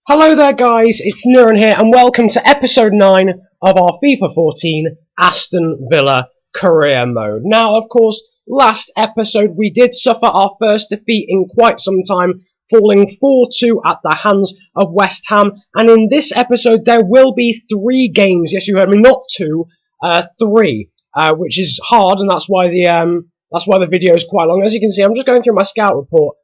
Hello there guys, it's Nuran here and welcome to episode 9 of our FIFA 14 Aston Villa career mode. Now of course, last episode we did suffer our first defeat in quite some time, falling 4-2 at the hands of West Ham, and in this episode there will be 3 games, yes you heard me, not 2, 3, which is hard, and that's why the video is quite long. As you can see, I'm just going through my scout report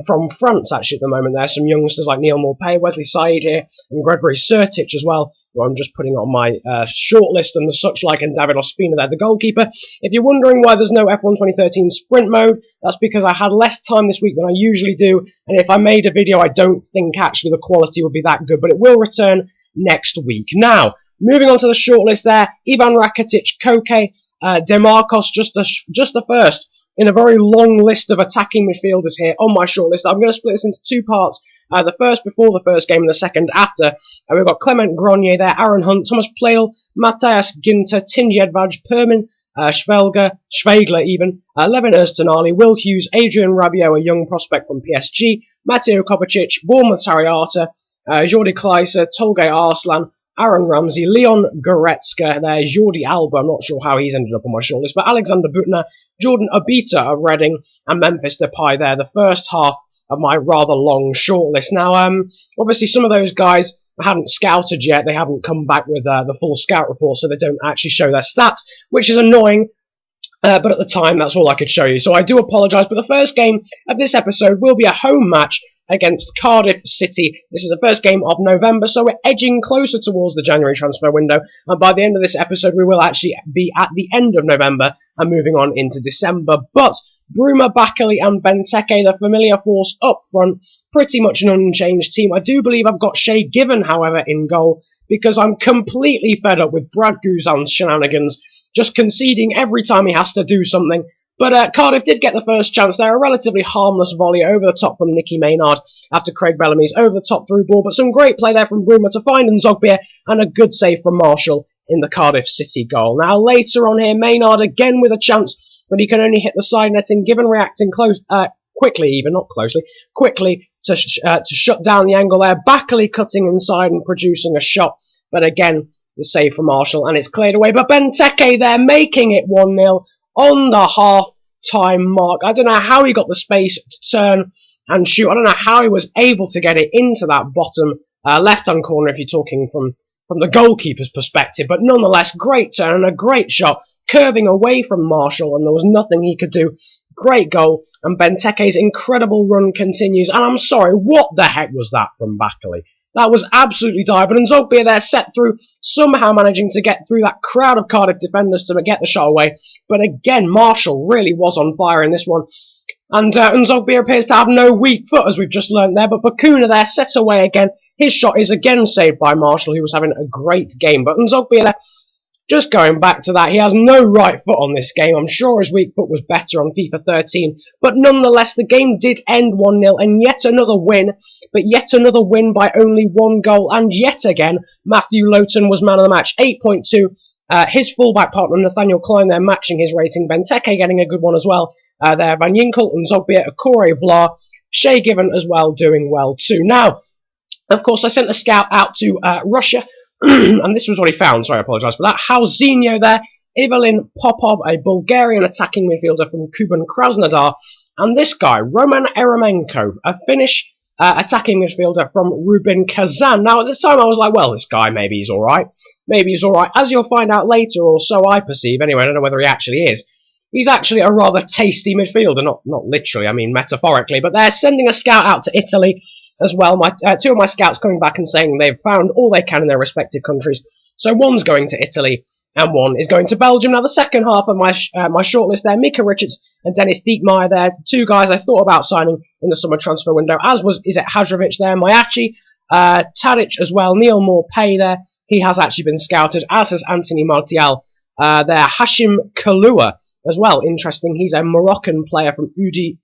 from France, actually, at the moment. There's some youngsters like Neil Morpay, Wesley Said here, and Gregory Sertic as well, who I'm just putting on my shortlist and the such like, and David Ospina there, the goalkeeper. If you're wondering why there's no F1 2013 sprint mode, that's because I had less time this week than I usually do, and if I made a video, I don't think actually the quality would be that good, but it will return next week. Now, moving on to the shortlist there, Ivan Rakitic, Koke, Demarcos, just the first in a very long list of attacking midfielders here on my shortlist. I'm going to split this into 2 parts. The first before the first game and the second after. We've got Clement Grenier there, Aaron Hunt, Thomas Plail, Matthias Ginter, Tinji Edvard, Permin, Schwegler even, Levin Öztunali, Will Hughes, Adrian Rabiot, a young prospect from PSG, Mateo Kovacic, Bournemouth Harry-Arter, Jordi Kleiser, Tolgay Arslan, Aaron Ramsey, Leon Goretzka there, Jordi Alba, I'm not sure how he's ended up on my shortlist, but Alexander Butner, Jordan Obita of Reading, and Memphis Depay there, the first half of my rather long shortlist. Now, obviously some of those guys I haven't scouted yet, they haven't come back with the full scout report, so they don't actually show their stats, which is annoying, but at the time that's all I could show you, so I do apologise, but the first game of this episode will be a home match against Cardiff City. This is the first game of November, so we're edging closer towards the January transfer window, and by the end of this episode we will actually be at the end of November and moving on into December. But Bruma, Bakkali and Benteke, the familiar force up front, pretty much an unchanged team. I do believe I've got Shay Given, however, in goal, because I'm completely fed up with Brad Guzan's shenanigans, just conceding every time he has to do something. But Cardiff did get the first chance there, a relatively harmless volley over the top from Nicky Maynard after Craig Bellamy's over the top through ball, but some great play there from Bruma to find Nzogbia, and a good save from Marshall in the Cardiff City goal. Now later on here, Maynard again with a chance, but he can only hit the side netting, Given reacting quickly to shut down the angle there, Bakkali cutting inside and producing a shot, but again, the save from Marshall, and it's cleared away, but Benteke there making it 1-0. On the half-time mark. I don't know how he got the space to turn and shoot. I don't know how he was able to get it into that bottom left-hand corner if you're talking from the goalkeeper's perspective. But nonetheless, great turn and a great shot, curving away from Marshall, and there was nothing he could do. Great goal, and Benteke's incredible run continues. And I'm sorry, what the heck was that from Bakkali? That was absolutely dire, but Nzogbia there set through, somehow managing to get through that crowd of Cardiff defenders to get the shot away. But again, Marshall really was on fire in this one. And Nzogbia appears to have no weak foot, as we've just learned there. But Bakuna there sets away again. His shot is again saved by Marshall, who was having a great game. But Nzogbia there, just going back to that, he has no right foot on this game. I'm sure his weak foot was better on FIFA 13. But nonetheless, the game did end 1-0, and yet another win. But yet another win by only 1 goal. And yet again, Matthew Lowton was man of the match, 8.2. His fullback partner, Nathaniel Klein, there matching his rating. Benteke getting a good one as well. There, Van Ginkel, Nzogbia, Akore Vlar, Shay Given as well, doing well too. Now, of course, I sent a scout out to Russia. And this was what he found, sorry, I apologise for that. Hauzinho there, Evelyn Popov, a Bulgarian attacking midfielder from Kuban Krasnodar, and this guy, Roman Eremenko, a Finnish attacking midfielder from Rubin Kazan. Now, at the time, I was like, well, this guy, maybe he's alright. Maybe he's alright. As you'll find out later, or so I perceive, anyway, I don't know whether he actually is. He's actually a rather tasty midfielder, not literally, I mean metaphorically, but they're sending a scout out to Italy as well. 2 of my scouts coming back and saying they've found all they can in their respective countries. So one's going to Italy and one is going to Belgium. Now the second half of my shortlist there, Mika Richards and Dennis Diekmeyer there, 2 guys I thought about signing in the summer transfer window, as was Izet Hadrovic there, Mayachi, Tadic as well, Neil Morpay there, he has actually been scouted, as has Anthony Martial there, Hashim Kalua as well, interesting, he's a Moroccan player from UD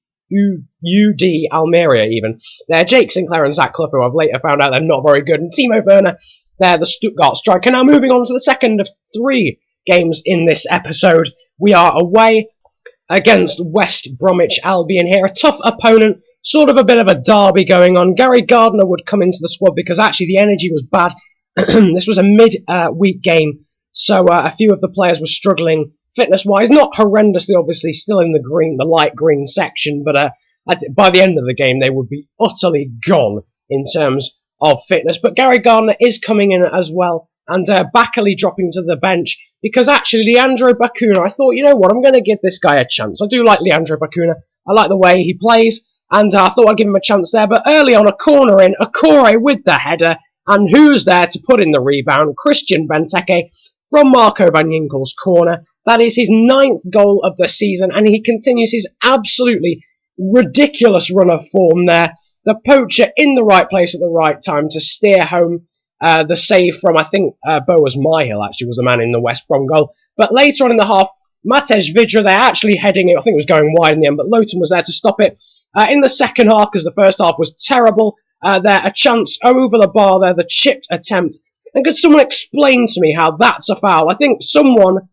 Almeria even. There, Jake Sinclair and Zach Clough, who I've later found out they're not very good, and Timo Werner, they're the Stuttgart striker. Now moving on to the second of 3 games in this episode, we are away against West Bromwich Albion here, a tough opponent, sort of a bit of a derby going on. Gary Gardner would come into the squad because actually the energy was bad. This was a mid-week game, so a few of the players were struggling fitness-wise. Not horrendously, obviously, still in the light green section, but by the end of the game they would be utterly gone in terms of fitness. But Gary Gardner is coming in as well, and Backley dropping to the bench, because actually Leandro Bacuna, I thought, you know what, I'm going to give this guy a chance. I do like Leandro Bacuna. I like the way he plays, and I thought I'd give him a chance there. But early on, a corner in, Akore with the header, and who's there to put in the rebound? Christian Benteke from Marco Van Ginkel's corner. That is his 9th goal of the season, and he continues his absolutely ridiculous run of form there. The poacher in the right place at the right time to steer home the save from, I think, Boas Myhill actually was the man in the West Brom goal. But later on in the half, Matej Vidra, they're actually heading it. I think it was going wide in the end, but Lowton was there to stop it. In the second half, because the first half was terrible, there a chance over the bar there, the chipped attempt. And could someone explain to me how that's a foul? I think someone,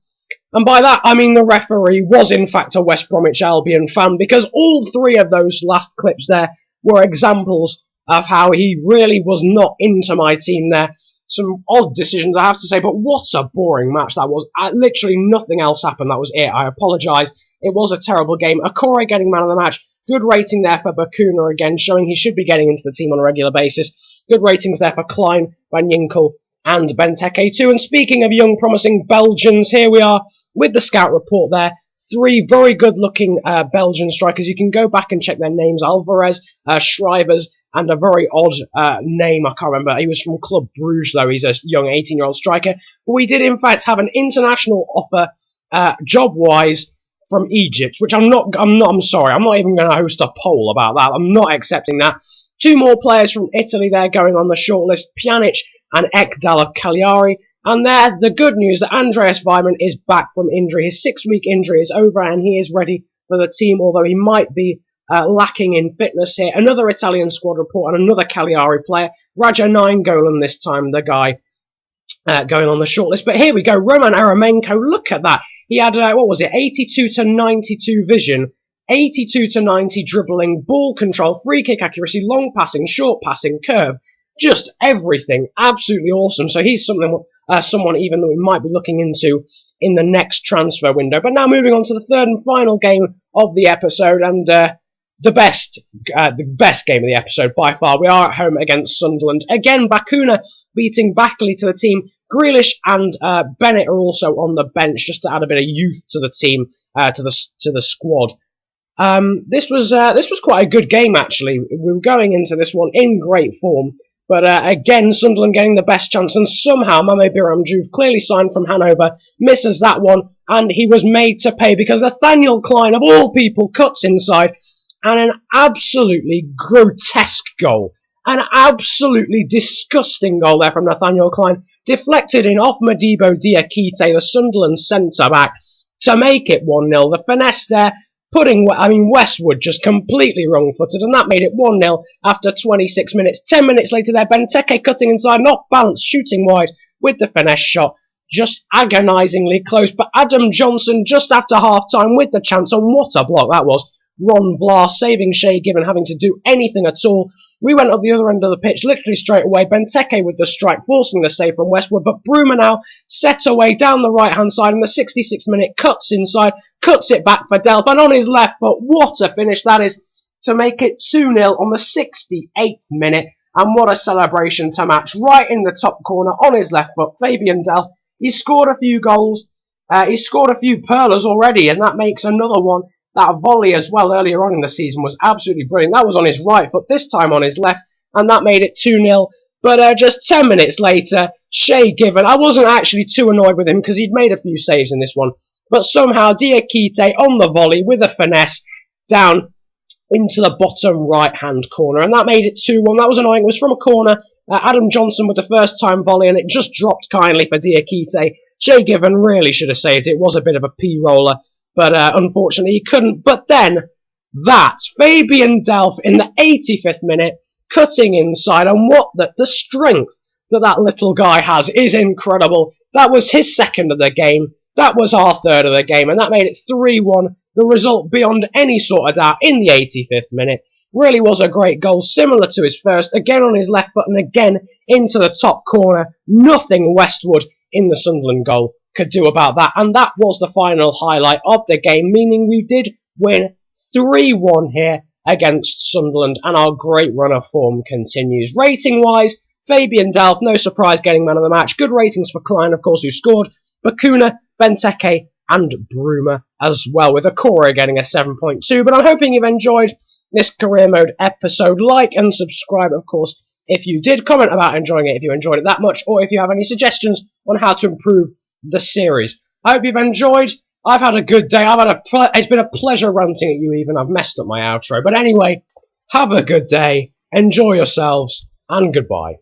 and by that I mean the referee, was in fact a West Bromwich Albion fan, because all 3 of those last clips there were examples of how he really was not into my team there. Some odd decisions, I have to say, but what a boring match that was. Literally nothing else happened. That was it. I apologise. It was a terrible game. Akore getting man of the match. Good rating there for Bacuna again, showing he should be getting into the team on a regular basis. Good ratings there for Klein, Van Ginkel, and Benteke too. And speaking of young, promising Belgians, here we are with the scout report there. 3 very good-looking Belgian strikers. You can go back and check their names. Alvarez, Schrijvers, and a very odd name, I can't remember. He was from Club Bruges, though. He's a young 18-year-old striker. But we did, in fact, have an international offer, job-wise, from Egypt, which I'm sorry, I'm not even going to host a poll about that. I'm not accepting that. 2 more players from Italy there going on the shortlist, Pjanic and Ekdal of Cagliari. And there, the good news that Andreas Weimann is back from injury. His 6-week injury is over and he is ready for the team, although he might be lacking in fitness here. Another Italian squad report and another Cagliari player. Raja Nainggolan this time, the guy going on the shortlist. But here we go, Roman Eremenko, look at that. He had, 82 to 92 vision, 82 to 90 dribbling, ball control, free kick accuracy, long passing, short passing, curve. Just everything. Absolutely awesome. So he's someone even that we might be looking into in the next transfer window. But now moving on to the 3rd and final game of the episode, and the best game of the episode by far. We are at home against Sunderland. Again, Bacuna beating Backley to the team. Grealish and Bennett are also on the bench just to add a bit of youth to the team, to the squad. This was quite a good game actually. We were going into this one in great form, but again Sunderland getting the best chance, and somehow Mame Biramjuv, clearly signed from Hanover, misses that one, and he was made to pay because Nathaniel Klein of all people cuts inside, and an absolutely grotesque goal. An absolutely disgusting goal there from Nathaniel Klein, deflected in off Modibo Diakite, the Sunderland centre-back, to make it 1-0. The finesse there, Westwood just completely wrong-footed, and that made it 1-0 after 26 minutes. 10 minutes later there, Benteke cutting inside, and off balance, shooting wide with the finesse shot. Just agonisingly close, but Adam Johnson just after half-time with the chance, and what a block that was. Ron Vlaar saving Shay Given, having to do anything at all. We went up the other end of the pitch literally straight away. Benteke with the strike, forcing the save from Westwood, but Bruma now set away down the right-hand side in the 66th minute, cuts inside, cuts it back for Delph, and on his left foot, what a finish that is, to make it 2-0 on the 68th minute, and what a celebration to match, right in the top corner, on his left foot, Fabian Delph. He's scored a few goals, he's scored a few pearlers already, and that makes another one. That volley as well earlier on in the season was absolutely brilliant. That was on his right foot, this time on his left, and that made it 2-0. But just 10 minutes later, Shay Given, I wasn't actually too annoyed with him because he'd made a few saves in this one, but somehow Diakite on the volley with a finesse down into the bottom right-hand corner, and that made it 2-1. That was annoying. It was from a corner. Adam Johnson with the first-time volley, and it just dropped kindly for Diakite. Shay Given really should have saved it. It was a bit of a P-roller. But unfortunately he couldn't. But then, Fabian Delph in the 85th minute, cutting inside, and what the strength that little guy has is incredible. That was his 2nd of the game, that was our 3rd of the game, and that made it 3-1, the result beyond any sort of doubt in the 85th minute. Really was a great goal, similar to his first, again on his left foot and again into the top corner. Nothing Westwood in the Sunderland goal could do about that, and that was the final highlight of the game, meaning we did win 3-1 here against Sunderland, and our great run of form continues. Rating-wise, Fabian Delph, no surprise, getting man of the match. Good ratings for Klein, of course, who scored. Bakuna, Benteke, and Bruma as well, with Okoro getting a 7.2. But I'm hoping you've enjoyed this career mode episode. Like and subscribe, of course, if you did. Comment about enjoying it if you enjoyed it that much, or if you have any suggestions on how to improve the series. I hope you've enjoyed. I've had a good day. It's been a pleasure ranting at you even. I've messed up my outro. But anyway, have a good day. Enjoy yourselves. And goodbye.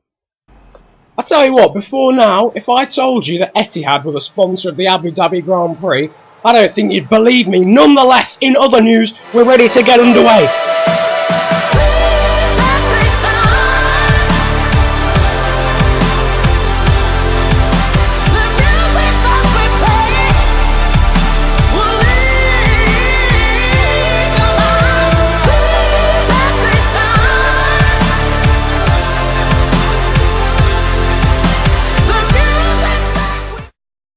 I tell you what, before now, if I told you that Etihad were the sponsor of the Abu Dhabi Grand Prix, I don't think you'd believe me. Nonetheless, in other news, we're ready to get underway.